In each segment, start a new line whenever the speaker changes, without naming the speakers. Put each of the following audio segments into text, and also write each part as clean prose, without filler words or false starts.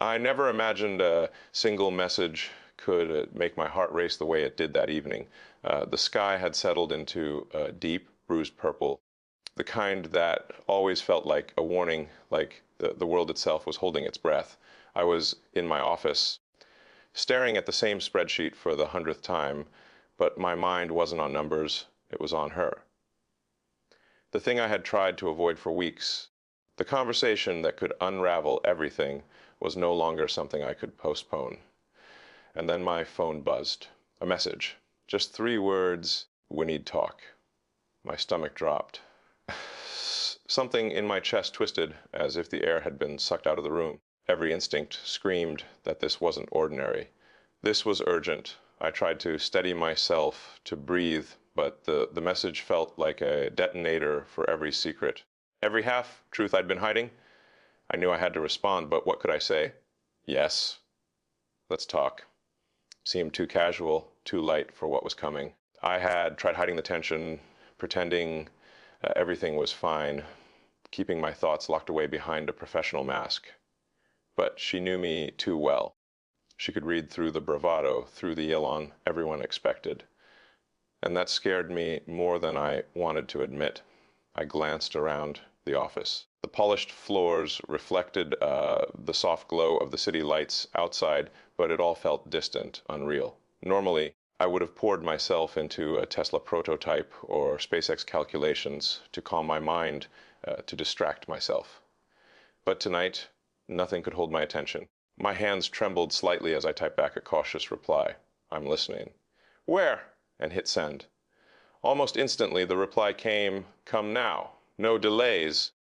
I never imagined a single message could make my heart race the way it did that evening. The sky had settled into a deep, bruised purple, the kind that always felt like a warning, like the world itself was holding its breath. I was in my office, staring at the same spreadsheet for the 100th time, but my mind wasn't on numbers, it was on her. The thing I had tried to avoid for weeks, the conversation that could unravel everything, was no longer something I could postpone. And then my phone buzzed. A message. Just 3 words, "We need talk." My stomach dropped. Something in my chest twisted, as if the air had been sucked out of the room. Every instinct screamed that this wasn't ordinary. This was urgent. I tried to steady myself, to breathe, but the message felt like a detonator for every secret. Every half-truth I'd been hiding. I knew I had to respond, but what could I say? Yes. Let's talk. Seemed too casual, too light for what was coming. I had tried hiding the tension, pretending everything was fine, keeping my thoughts locked away behind a professional mask. But she knew me too well. She could read through the bravado, through the Elon everyone expected. And that scared me more than I wanted to admit. I glanced around the office. The polished floors reflected the soft glow of the city lights outside, but it all felt distant, unreal. Normally, I would have poured myself into a Tesla prototype or SpaceX calculations to calm my mind, to distract myself. But tonight, nothing could hold my attention. My hands trembled slightly as I typed back a cautious reply. "I'm listening." "Where?" and hit send. Almost instantly, the reply came, "Come now. No delays."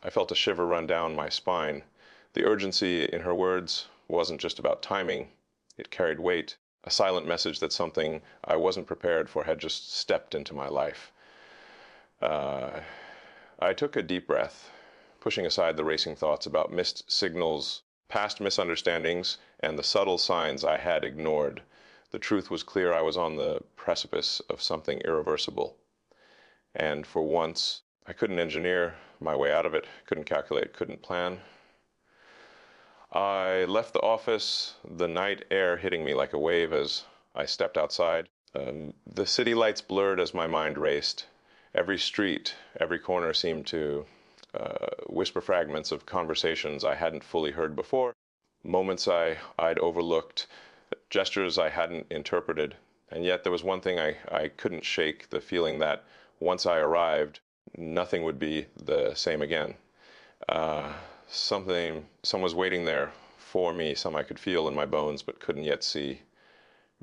I felt a shiver run down my spine. The urgency in her words wasn't just about timing. It carried weight, a silent message that something I wasn't prepared for had just stepped into my life. I took a deep breath, pushing aside the racing thoughts about missed signals, past misunderstandings, and the subtle signs I had ignored. The truth was clear. I was on the precipice of something irreversible. And for once, I couldn't engineer my way out of it, couldn't calculate, couldn't plan. I left the office, the night air hitting me like a wave as I stepped outside. The city lights blurred as my mind raced. Every street, every corner seemed to whisper fragments of conversations I hadn't fully heard before, moments I'd overlooked, gestures I hadn't interpreted. And yet there was one thing I couldn't shake, the feeling that once I arrived, nothing would be the same again. Someone was waiting there for me, some I could feel in my bones but couldn't yet see.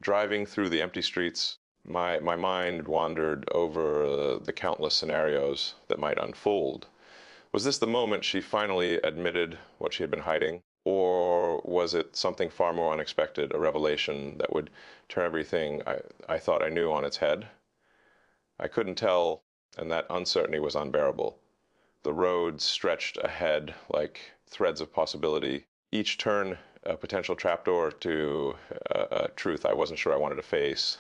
Driving through the empty streets, my mind wandered over the countless scenarios that might unfold. Was this the moment she finally admitted what she had been hiding? Or was it something far more unexpected, a revelation that would turn everything I thought I knew on its head? I couldn't tell, and that uncertainty was unbearable. The road stretched ahead like threads of possibility, each turn a potential trapdoor to a truth I wasn't sure I wanted to face.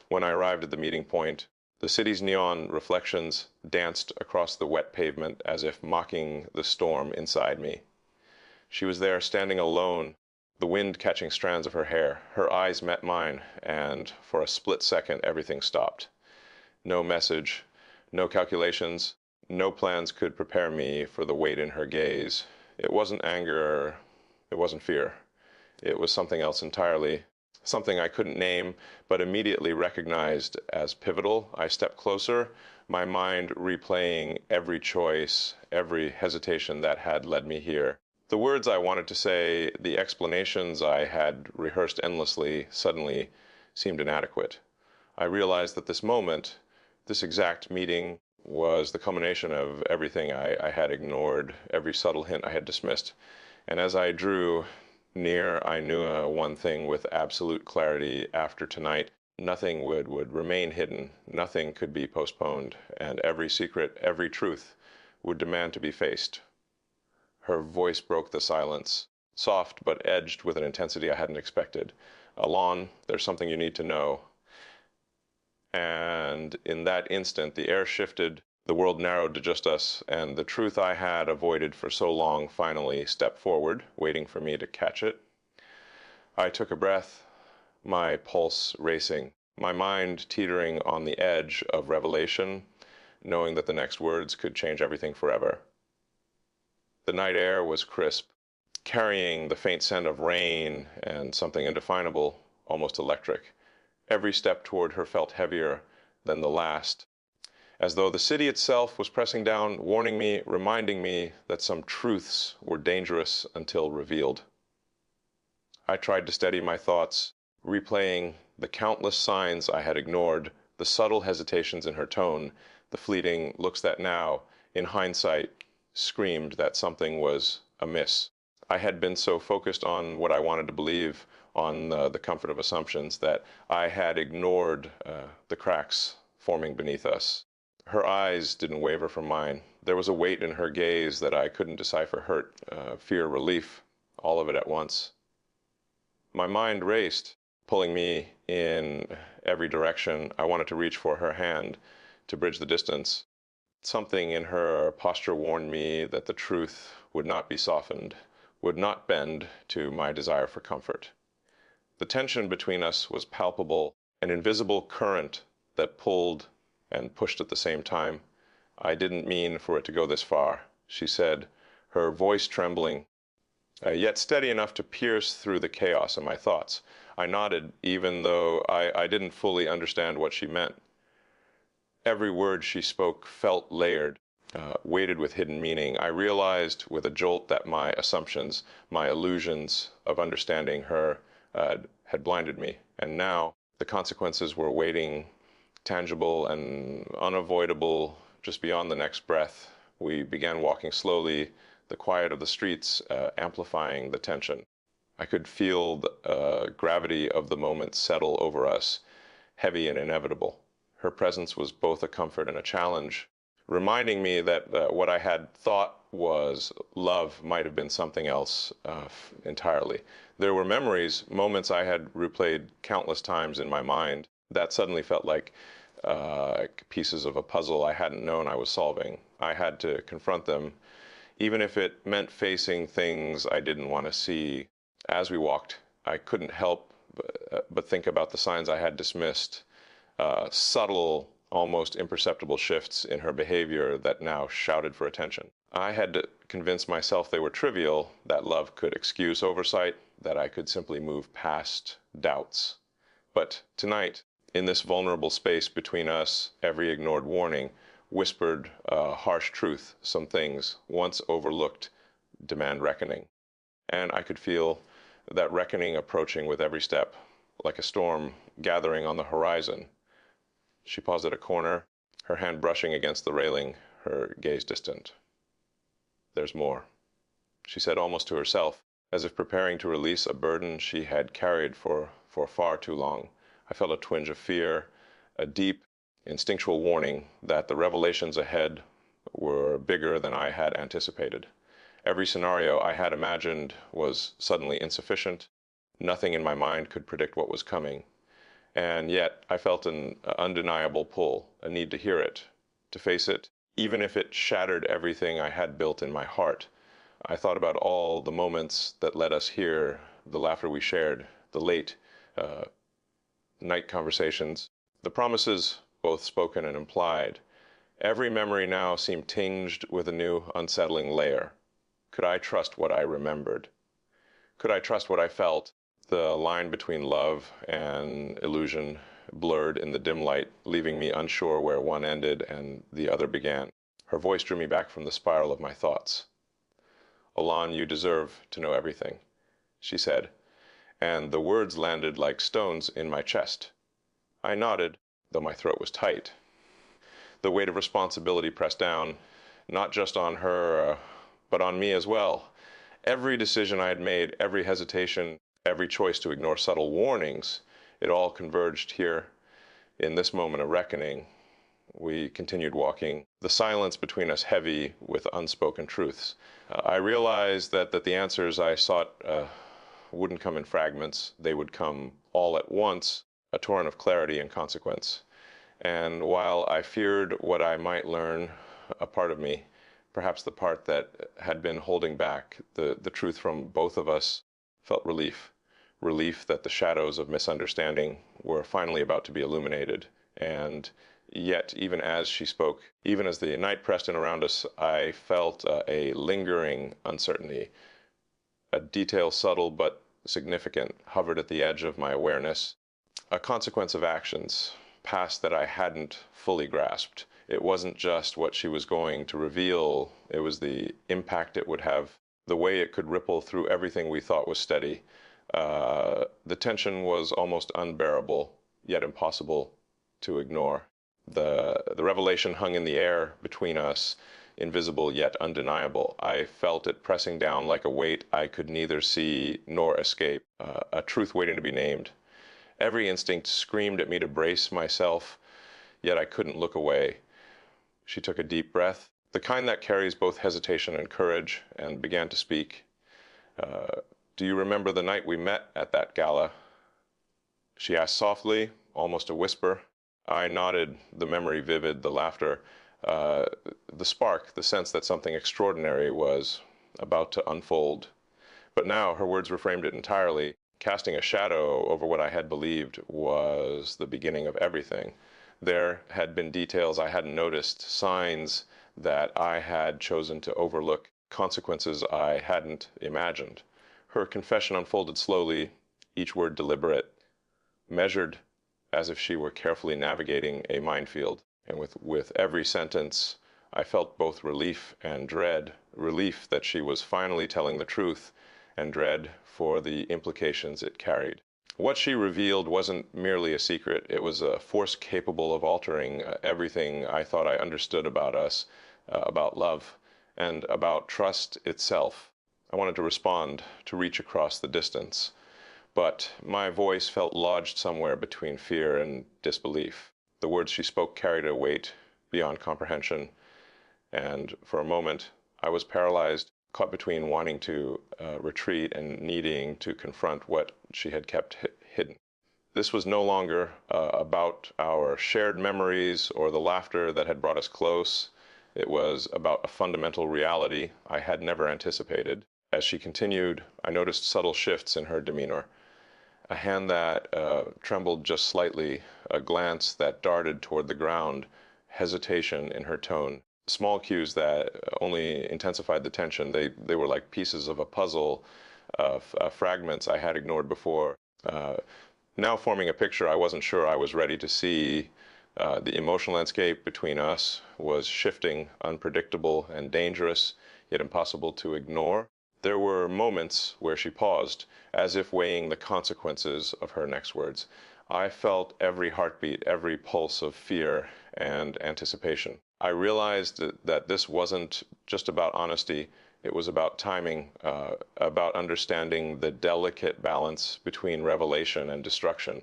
When I arrived at the meeting point, the city's neon reflections danced across the wet pavement as if mocking the storm inside me. She was there standing alone, the wind catching strands of her hair. Her eyes met mine, and for a split second, everything stopped. No message, no calculations, no plans could prepare me for the weight in her gaze. It wasn't anger, it wasn't fear. It was something else entirely, something I couldn't name, but immediately recognized as pivotal. I stepped closer, my mind replaying every choice, every hesitation that had led me here. The words I wanted to say, the explanations I had rehearsed endlessly, suddenly seemed inadequate. I realized that this moment, this exact meeting, was the culmination of everything I had ignored, every subtle hint I had dismissed. And as I drew near, I knew one thing with absolute clarity: after tonight, nothing would remain hidden, nothing could be postponed, and every secret, every truth would demand to be faced. Her voice broke the silence, soft but edged with an intensity I hadn't expected. "Elon, there's something you need to know." And in that instant, the air shifted, The world narrowed to just us, and the truth I had avoided for so long finally stepped forward, waiting for me to catch it. I took a breath, my pulse racing, my mind teetering on the edge of revelation, knowing that the next words could change everything forever. The night air was crisp, carrying the faint scent of rain and something indefinable, almost electric. Every step toward her felt heavier than the last, as though the city itself was pressing down, warning me, reminding me that some truths were dangerous until revealed. I tried to steady my thoughts, replaying the countless signs I had ignored, the subtle hesitations in her tone, the fleeting looks that now, in hindsight, screamed that something was amiss. I had been so focused on what I wanted to believe, on the comfort of assumptions, that I had ignored the cracks forming beneath us. Her eyes didn't waver from mine. There was a weight in her gaze that I couldn't decipher: hurt, fear, relief, all of it at once. My mind raced, pulling me in every direction. I wanted to reach for her hand to bridge the distance. Something in her posture warned me that the truth would not be softened, would not bend to my desire for comfort. The tension between us was palpable, an invisible current that pulled and pushed at the same time. "I didn't mean for it to go this far," she said, her voice trembling, yet steady enough to pierce through the chaos of my thoughts. I nodded, even though I didn't fully understand what she meant. Every word she spoke felt layered, weighted with hidden meaning. I realized with a jolt that my assumptions, my illusions of understanding her, had blinded me. And now the consequences were waiting, tangible and unavoidable, just beyond the next breath. We began walking slowly, the quiet of the streets amplifying the tension. I could feel the gravity of the moment settle over us, heavy and inevitable. Her presence was both a comfort and a challenge, reminding me that what I had thought was love might have been something else entirely. There were memories, moments I had replayed countless times in my mind that suddenly felt like pieces of a puzzle I hadn't known I was solving. I had to confront them, even if it meant facing things I didn't want to see. As we walked, I couldn't help but think about the signs I had dismissed, subtle, almost imperceptible shifts in her behavior that now shouted for attention. I had to convince myself they were trivial, that love could excuse oversight, that I could simply move past doubts. But tonight, in this vulnerable space between us, every ignored warning whispered harsh truth. Some things, once overlooked, demand reckoning. And I could feel that reckoning approaching with every step, like a storm gathering on the horizon. She paused at a corner, her hand brushing against the railing, her gaze distant. "There's more," she said almost to herself, as if preparing to release a burden she had carried for far too long. I felt a twinge of fear, a deep, instinctual warning that the revelations ahead were bigger than I had anticipated. Every scenario I had imagined was suddenly insufficient. Nothing in my mind could predict what was coming. And yet I felt an undeniable pull, a need to hear it, to face it, even if it shattered everything I had built in my heart. I thought about all the moments that led us here, the laughter we shared, the late night conversations, the promises, both spoken and implied. Every memory now seemed tinged with a new, unsettling layer. Could I trust what I remembered? Could I trust what I felt? The line between love and illusion blurred in the dim light, leaving me unsure where one ended and the other began. Her voice drew me back from the spiral of my thoughts. "Elon, you deserve to know everything," she said, and the words landed like stones in my chest. I nodded, though my throat was tight. The weight of responsibility pressed down, not just on her, but on me as well. Every decision I had made, every hesitation, every choice to ignore subtle warnings, it all converged here in this moment of reckoning. We continued walking, the silence between us heavy with unspoken truths. I realized that the answers I sought wouldn't come in fragments. They would come all at once, a torrent of clarity and consequence. And while I feared what I might learn, a part of me, perhaps the part that had been holding back the truth from both of us, felt relief. Relief that the shadows of misunderstanding were finally about to be illuminated. And yet, even as she spoke, even as the night pressed in around us, I felt a lingering uncertainty. A detail subtle but significant hovered at the edge of my awareness. A consequence of actions past that I hadn't fully grasped. It wasn't just what she was going to reveal, it was the impact it would have, the way it could ripple through everything we thought was steady. The tension was almost unbearable, yet impossible to ignore. The revelation hung in the air between us, invisible yet undeniable. I felt it pressing down like a weight I could neither see nor escape, a truth waiting to be named. Every instinct screamed at me to brace myself, yet I couldn't look away. She took a deep breath, the kind that carries both hesitation and courage, and began to speak. Do you remember the night we met at that gala? She asked softly, almost a whisper. I nodded, the memory vivid, the laughter, the spark, the sense that something extraordinary was about to unfold. But now her words reframed it entirely. Casting a shadow over what I had believed was the beginning of everything. There had been details I hadn't noticed, signs that I had chosen to overlook, consequences I hadn't imagined. Her confession unfolded slowly, each word deliberate, measured as if she were carefully navigating a minefield. And with every sentence, I felt both relief and dread. Relief that she was finally telling the truth, and dread for the implications it carried. What she revealed wasn't merely a secret. It was a force capable of altering everything I thought I understood about us, about love, and about trust itself. I wanted to respond, to reach across the distance, but my voice felt lodged somewhere between fear and disbelief. The words she spoke carried a weight beyond comprehension, and for a moment I was paralyzed, caught between wanting to retreat and needing to confront what she had kept hidden. This was no longer about our shared memories or the laughter that had brought us close. It was about a fundamental reality I had never anticipated. As she continued, I noticed subtle shifts in her demeanor. A hand that trembled just slightly, a glance that darted toward the ground, hesitation in her tone. Small cues that only intensified the tension. They were like pieces of a puzzle, fragments I had ignored before. Now forming a picture I wasn't sure I was ready to see. The emotional landscape between us was shifting, unpredictable and dangerous, yet impossible to ignore. There were moments where she paused, as if weighing the consequences of her next words. I felt every heartbeat, every pulse of fear and anticipation. I realized that this wasn't just about honesty, it was about timing, about understanding the delicate balance between revelation and destruction.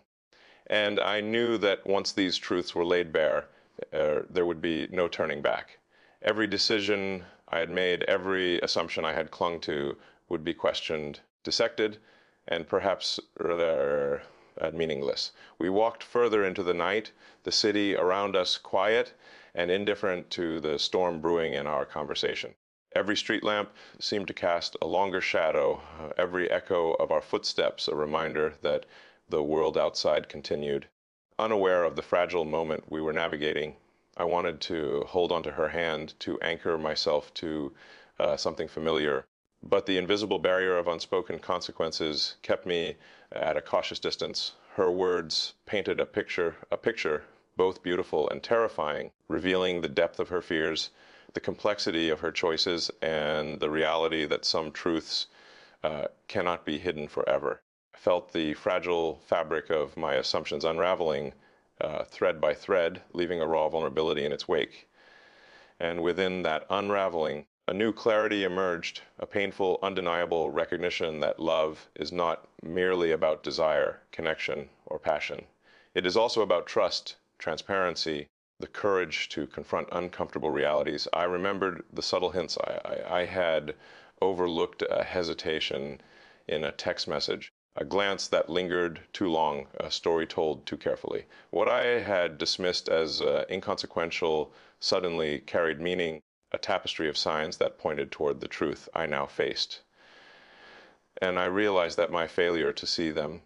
And I knew that once these truths were laid bare, there would be no turning back. Every decision I had made, every assumption I had clung to would be questioned, dissected, and perhaps rather meaningless. We walked further into the night, the city around us quiet and indifferent to the storm brewing in our conversation. Every street lamp seemed to cast a longer shadow, every echo of our footsteps a reminder that the world outside continued. Unaware of the fragile moment we were navigating, I wanted to hold onto her hand, to anchor myself to something familiar. But the invisible barrier of unspoken consequences kept me at a cautious distance. Her words painted a picture both beautiful and terrifying, revealing the depth of her fears, the complexity of her choices, and the reality that some truths cannot be hidden forever. I felt the fragile fabric of my assumptions unraveling thread by thread, leaving a raw vulnerability in its wake. And within that unraveling, a new clarity emerged, a painful, undeniable recognition that love is not merely about desire, connection, or passion. It is also about trust, transparency, the courage to confront uncomfortable realities. I remembered the subtle hints I had overlooked, a hesitation in a text message, A glance that lingered too long, a story told too carefully. What I had dismissed as inconsequential suddenly carried meaning, a tapestry of signs that pointed toward the truth I now faced. And I realized that my failure to see them,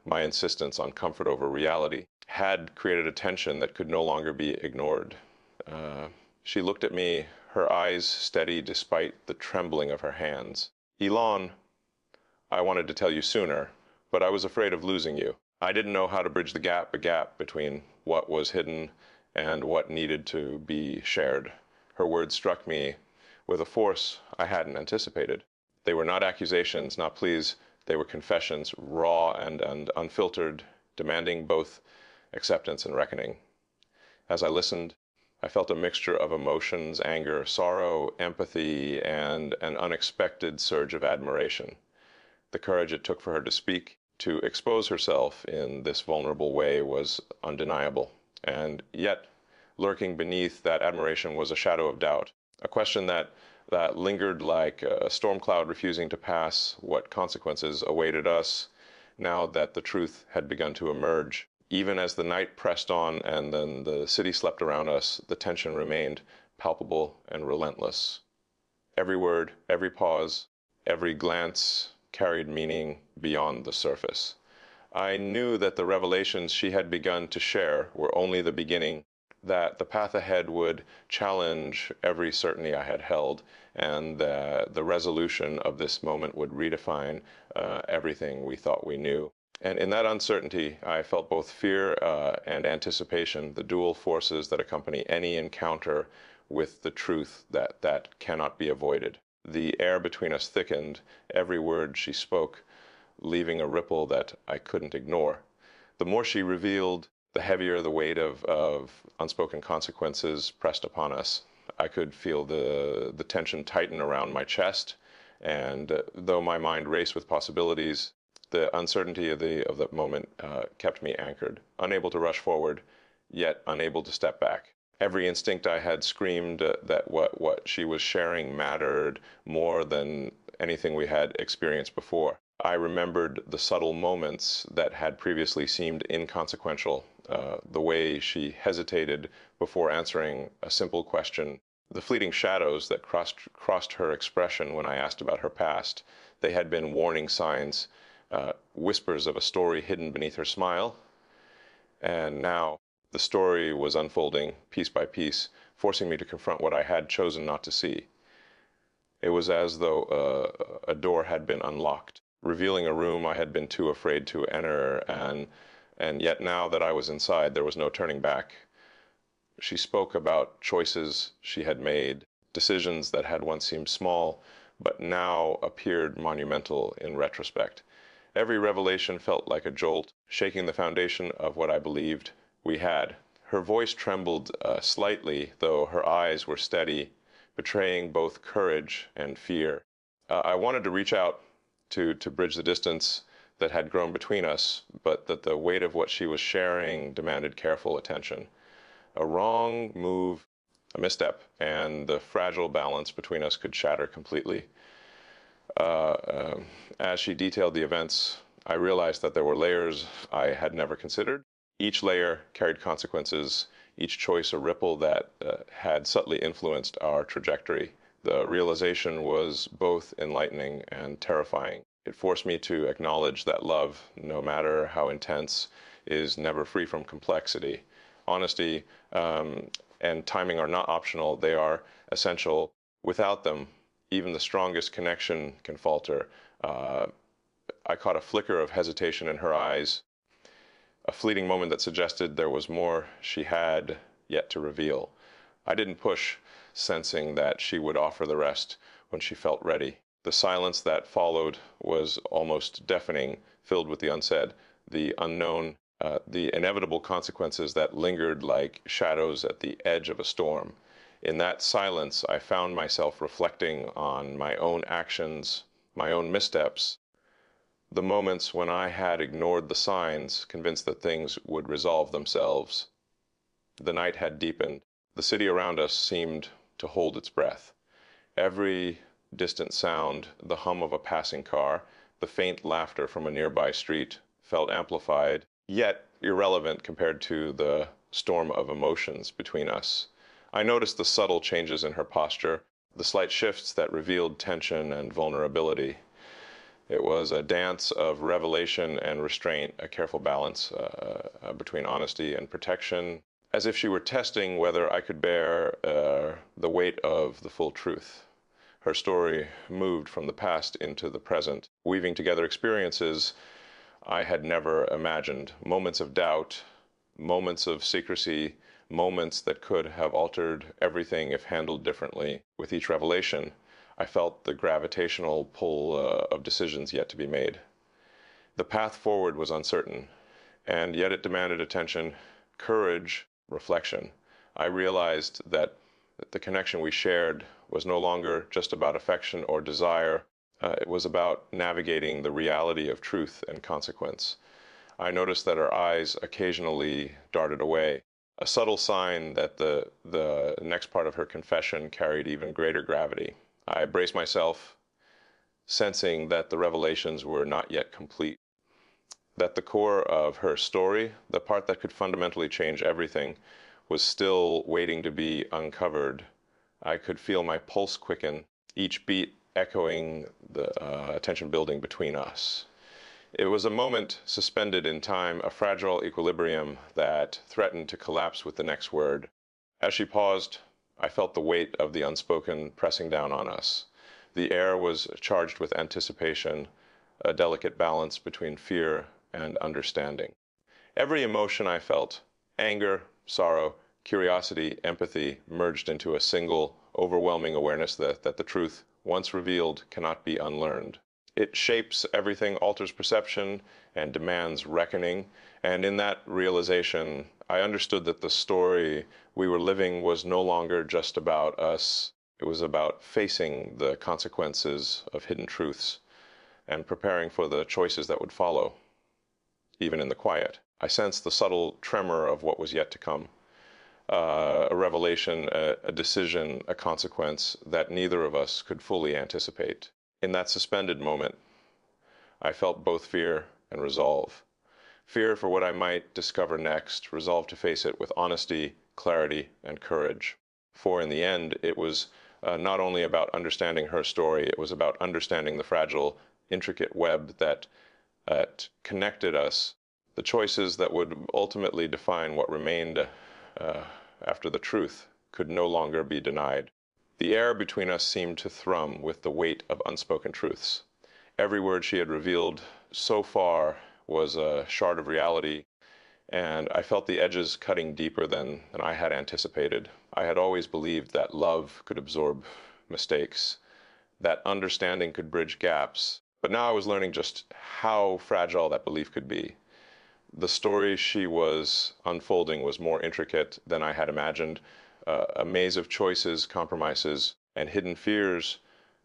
my insistence on comfort over reality, had created a tension that could no longer be ignored. She looked at me, her eyes steady despite the trembling of her hands. Elon, I wanted to tell you sooner, but I was afraid of losing you. I didn't know how to bridge the gap between what was hidden and what needed to be shared. Her words struck me with a force I hadn't anticipated. They were not accusations, not pleas. They were confessions, raw and unfiltered, demanding both acceptance and reckoning. As I listened, I felt a mixture of emotions, anger, sorrow, empathy, and an unexpected surge of admiration. The courage it took for her to speak, to expose herself in this vulnerable way, was undeniable. And yet, lurking beneath that admiration was a shadow of doubt, a question that lingered like a storm cloud refusing to pass. What consequences awaited us now that the truth had begun to emerge? Even as the night pressed on and then the city slept around us, the tension remained palpable and relentless. Every word, every pause, every glance carried meaning beyond the surface. I knew that the revelations she had begun to share were only the beginning, that the path ahead would challenge every certainty I had held, and the resolution of this moment would redefine everything we thought we knew. And in that uncertainty, I felt both fear and anticipation, the dual forces that accompany any encounter with the truth that cannot be avoided. The air between us thickened, every word she spoke leaving a ripple that I couldn't ignore. The more she revealed, the heavier the weight of unspoken consequences pressed upon us. I could feel the tension tighten around my chest, and though my mind raced with possibilities, the uncertainty of the moment kept me anchored, unable to rush forward, yet unable to step back. Every instinct I had screamed that what she was sharing mattered more than anything we had experienced before. I remembered the subtle moments that had previously seemed inconsequential, the way she hesitated before answering a simple question, the fleeting shadows that crossed her expression when I asked about her past. They had been warning signs, whispers of a story hidden beneath her smile. And now the story was unfolding piece by piece, forcing me to confront what I had chosen not to see. It was as though a door had been unlocked, revealing a room I had been too afraid to enter, and yet now that I was inside, there was no turning back. She spoke about choices she had made, decisions that had once seemed small, but now appeared monumental in retrospect. Every revelation felt like a jolt, shaking the foundation of what I believed we had. Her voice trembled slightly, though her eyes were steady, betraying both courage and fear. I wanted to reach out to bridge the distance that had grown between us, but that the weight of what she was sharing demanded careful attention. A wrong move, a misstep, and the fragile balance between us could shatter completely. As she detailed the events, I realized that there were layers I had never considered. Each layer carried consequences, each choice a ripple that had subtly influenced our trajectory. The realization was both enlightening and terrifying. It forced me to acknowledge that love, no matter how intense, is never free from complexity. Honesty and timing are not optional, they are essential. Without them, even the strongest connection can falter. I caught a flicker of hesitation in her eyes, a fleeting moment that suggested there was more she had yet to reveal. I didn't push, sensing that she would offer the rest when she felt ready. The silence that followed was almost deafening, filled with the unsaid, the unknown, the inevitable consequences that lingered like shadows at the edge of a storm. In that silence, I found myself reflecting on my own actions, my own missteps, the moments when I had ignored the signs, convinced that things would resolve themselves. The night had deepened. The city around us seemed to hold its breath. Every distant sound, the hum of a passing car, The faint laughter from a nearby street felt amplified, yet irrelevant compared to the storm of emotions between us. I noticed the subtle changes in her posture, the slight shifts that revealed tension and vulnerability. It was a dance of revelation and restraint, a careful balance between honesty and protection, as if she were testing whether I could bear the weight of the full truth. Her story moved from the past into the present, weaving together experiences I had never imagined, moments of doubt, moments of secrecy, moments that could have altered everything if handled differently. With each revelation, I felt the gravitational pull of decisions yet to be made. The path forward was uncertain, and yet it demanded attention, courage, reflection. I realized that the connection we shared was no longer just about affection or desire. It was about navigating the reality of truth and consequence. I noticed that her eyes occasionally darted away, a subtle sign that the next part of her confession carried even greater gravity. I braced myself, sensing that the revelations were not yet complete, that the core of her story, the part that could fundamentally change everything, was still waiting to be uncovered. I could feel my pulse quicken, each beat echoing the tension building between us. It was a moment suspended in time, a fragile equilibrium that threatened to collapse with the next word. As she paused, I felt the weight of the unspoken pressing down on us. The air was charged with anticipation, a delicate balance between fear and understanding. Every emotion I felt, anger, sorrow, curiosity, empathy, merged into a single, overwhelming awareness that the truth, once revealed, cannot be unlearned. It shapes everything, alters perception, and demands reckoning. And in that realization, I understood that the story we were living was no longer just about us. It was about facing the consequences of hidden truths and preparing for the choices that would follow, even in the quiet. I sensed the subtle tremor of what was yet to come, a revelation, a decision, a consequence that neither of us could fully anticipate. In that suspended moment, I felt both fear and resolve. Fear for what I might discover next, resolve to face it with honesty, clarity, and courage. For in the end, it was not only about understanding her story, it was about understanding the fragile, intricate web that connected us, the choices that would ultimately define what remained after the truth could no longer be denied. The air between us seemed to thrum with the weight of unspoken truths. Every word she had revealed so far was a shard of reality, and I felt the edges cutting deeper than I had anticipated. I had always believed that love could absorb mistakes, that understanding could bridge gaps, but now I was learning just how fragile that belief could be. The story she was unfolding was more intricate than I had imagined, a maze of choices, compromises, and hidden fears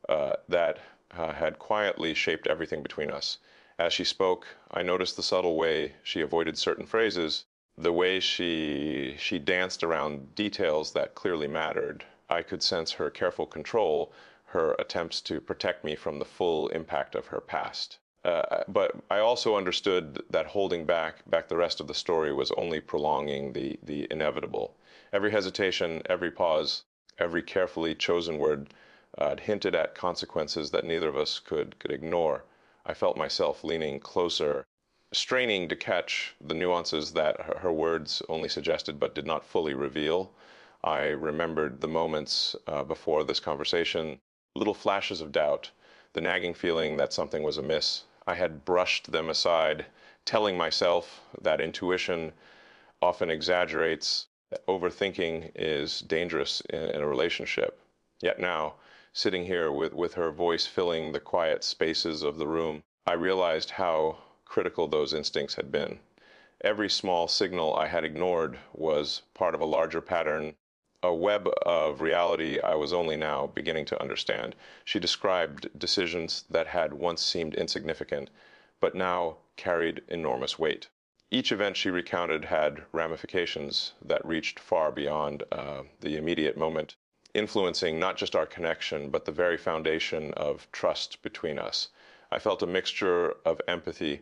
that had quietly shaped everything between us. As she spoke, I noticed the subtle way she avoided certain phrases, the way she danced around details that clearly mattered. I could sense her careful control, her attempts to protect me from the full impact of her past. But I also understood that holding back the rest of the story was only prolonging the inevitable. Every hesitation, every pause, every carefully chosen word hinted at consequences that neither of us could ignore. I felt myself leaning closer, straining to catch the nuances that her words only suggested but did not fully reveal. I remembered the moments before this conversation, little flashes of doubt, the nagging feeling that something was amiss. I had brushed them aside, telling myself that intuition often exaggerates, that overthinking is dangerous in a relationship. Yet now, sitting here with her voice filling the quiet spaces of the room, I realized how critical those instincts had been. Every small signal I had ignored was part of a larger pattern, a web of reality I was only now beginning to understand. She described decisions that had once seemed insignificant, but now carried enormous weight. Each event she recounted had ramifications that reached far beyond the immediate moment, influencing not just our connection, but the very foundation of trust between us. I felt a mixture of empathy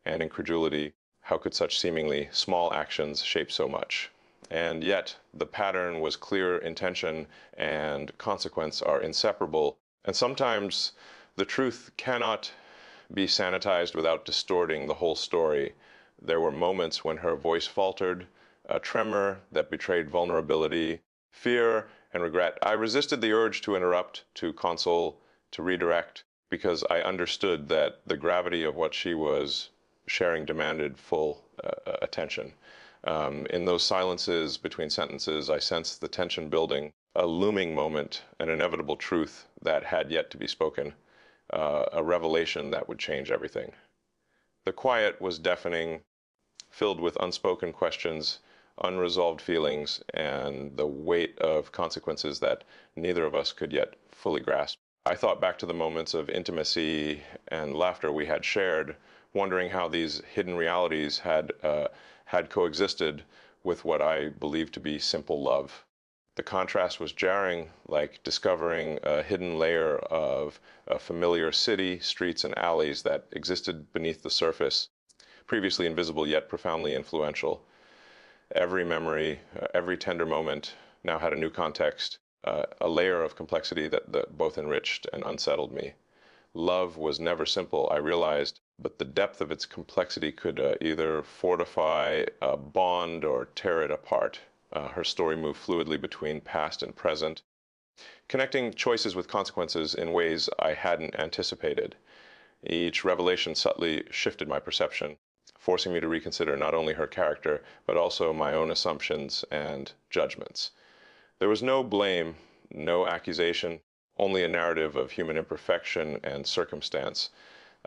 and incredulity. How could such seemingly small actions shape so much? And yet, the pattern was clear. Intention and consequence are inseparable. And sometimes the truth cannot be sanitized without distorting the whole story. There were moments when her voice faltered, a tremor that betrayed vulnerability, fear, and regret. I resisted the urge to interrupt, to console, to redirect, because I understood that the gravity of what she was sharing demanded full attention. In those silences between sentences, I sensed the tension building, a looming moment, an inevitable truth that had yet to be spoken, a revelation that would change everything. The quiet was deafening, filled with unspoken questions, unresolved feelings, and the weight of consequences that neither of us could yet fully grasp. I thought back to the moments of intimacy and laughter we had shared, wondering how these hidden realities had coexisted with what I believed to be simple love. The contrast was jarring, like discovering a hidden layer of a familiar city, streets, and alleys that existed beneath the surface, previously invisible yet profoundly influential. Every memory, every tender moment now had a new context, a layer of complexity that both enriched and unsettled me. Love was never simple, I realized, but the depth of its complexity could either fortify a bond or tear it apart. Her story moved fluidly between past and present, connecting choices with consequences in ways I hadn't anticipated. Each revelation subtly shifted my perception, forcing me to reconsider not only her character, but also my own assumptions and judgments. There was no blame, no accusation, only a narrative of human imperfection and circumstance.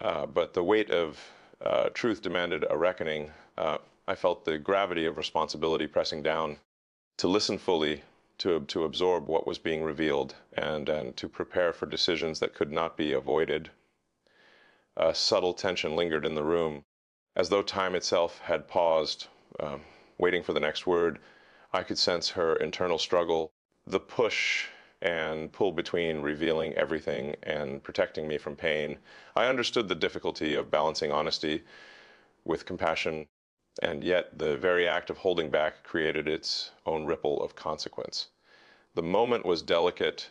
But the weight of truth demanded a reckoning. I felt the gravity of responsibility pressing down to listen fully, to absorb what was being revealed, and to prepare for decisions that could not be avoided. A subtle tension lingered in the room, as though time itself had paused, waiting for the next word. I could sense her internal struggle, the push and pull between revealing everything and protecting me from pain. I understood the difficulty of balancing honesty with compassion, and yet the very act of holding back created its own ripple of consequence. The moment was delicate,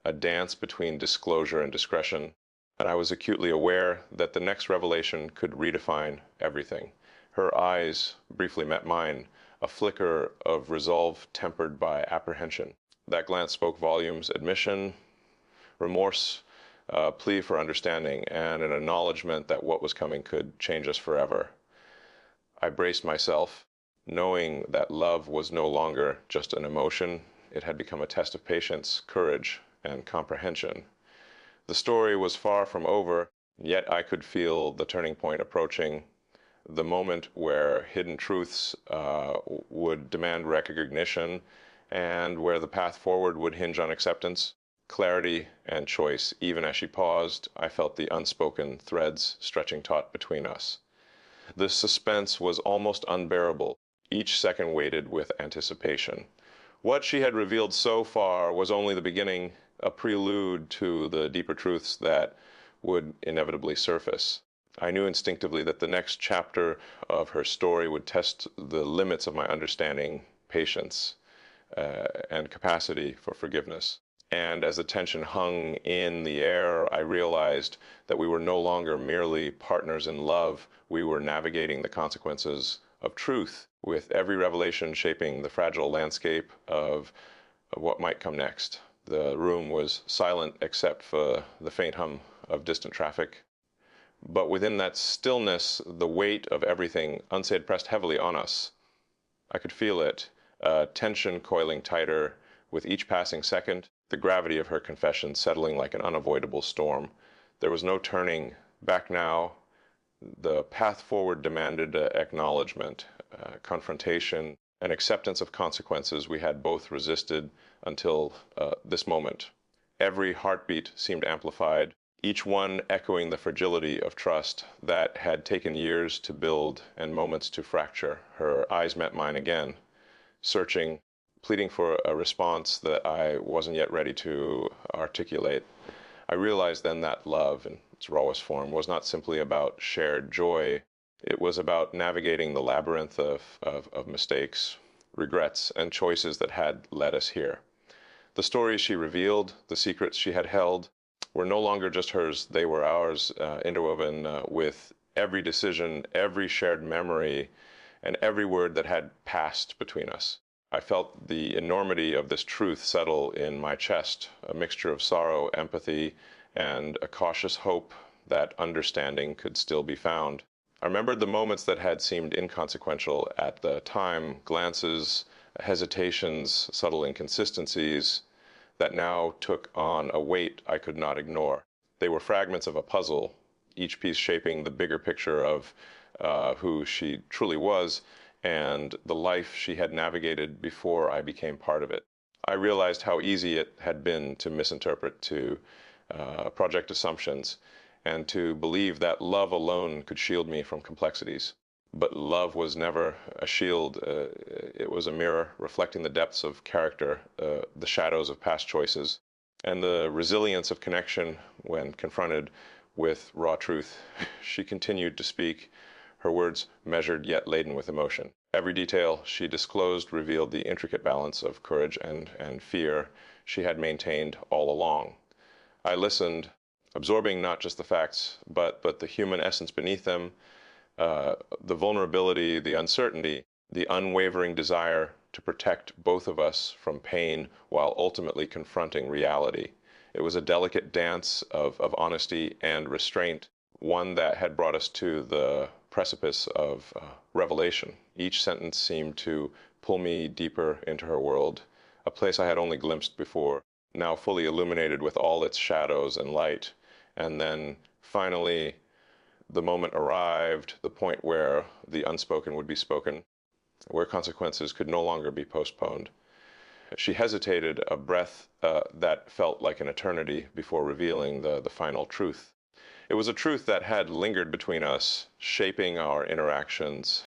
a dance between disclosure and discretion, and I was acutely aware that the next revelation could redefine everything. Her eyes briefly met mine, a flicker of resolve tempered by apprehension. That glance spoke volumes: admission, remorse, plea for understanding, and an acknowledgement that what was coming could change us forever. I braced myself, knowing that love was no longer just an emotion. It had become a test of patience, courage, and comprehension. The story was far from over, yet I could feel the turning point approaching, the moment where hidden truths would demand recognition, and where the path forward would hinge on acceptance, clarity, and choice. Even as she paused, I felt the unspoken threads stretching taut between us. The suspense was almost unbearable. Each second waited with anticipation. What she had revealed so far was only the beginning, a prelude to the deeper truths that would inevitably surface. I knew instinctively that the next chapter of her story would test the limits of my understanding, patience, and capacity for forgiveness. And as the tension hung in the air, I realized that we were no longer merely partners in love. We were navigating the consequences of truth, with every revelation shaping the fragile landscape of what might come next. The room was silent except for the faint hum of distant traffic. But within that stillness, the weight of everything unsaid pressed heavily on us. I could feel it, tension coiling tighter with each passing second, the gravity of her confession settling like an unavoidable storm. There was no turning back now. The path forward demanded acknowledgement, confrontation, and acceptance of consequences we had both resisted until this moment. Every heartbeat seemed amplified, each one echoing the fragility of trust that had taken years to build and moments to fracture. Her eyes met mine again, searching, pleading for a response that I wasn't yet ready to articulate. I realized then that love, and its rawest form, was not simply about shared joy. It was about navigating the labyrinth of mistakes, regrets, and choices that had led us here. The stories she revealed, the secrets she had held, were no longer just hers, they were ours, interwoven with every decision, every shared memory, and every word that had passed between us. I felt the enormity of this truth settle in my chest, a mixture of sorrow, empathy, and a cautious hope that understanding could still be found. I remembered the moments that had seemed inconsequential at the time, glances, hesitations, subtle inconsistencies, that now took on a weight I could not ignore. They were fragments of a puzzle, each piece shaping the bigger picture of who she truly was and the life she had navigated before I became part of it. I realized how easy it had been to misinterpret, to project assumptions, and to believe that love alone could shield me from complexities. But love was never a shield. It was a mirror reflecting the depths of character, the shadows of past choices, and the resilience of connection when confronted with raw truth. She continued to speak, her words measured yet laden with emotion. Every detail she disclosed revealed the intricate balance of courage and fear she had maintained all along. I listened, absorbing not just the facts, but the human essence beneath them, the vulnerability, the uncertainty, the unwavering desire to protect both of us from pain while ultimately confronting reality. It was a delicate dance of honesty and restraint, one that had brought us to the precipice of revelation. Each sentence seemed to pull me deeper into her world, a place I had only glimpsed before, now fully illuminated with all its shadows and light. And then finally, the moment arrived, the point where the unspoken would be spoken, where consequences could no longer be postponed. She hesitated, a breath that felt like an eternity before revealing the final truth. It was a truth that had lingered between us, shaping our interactions,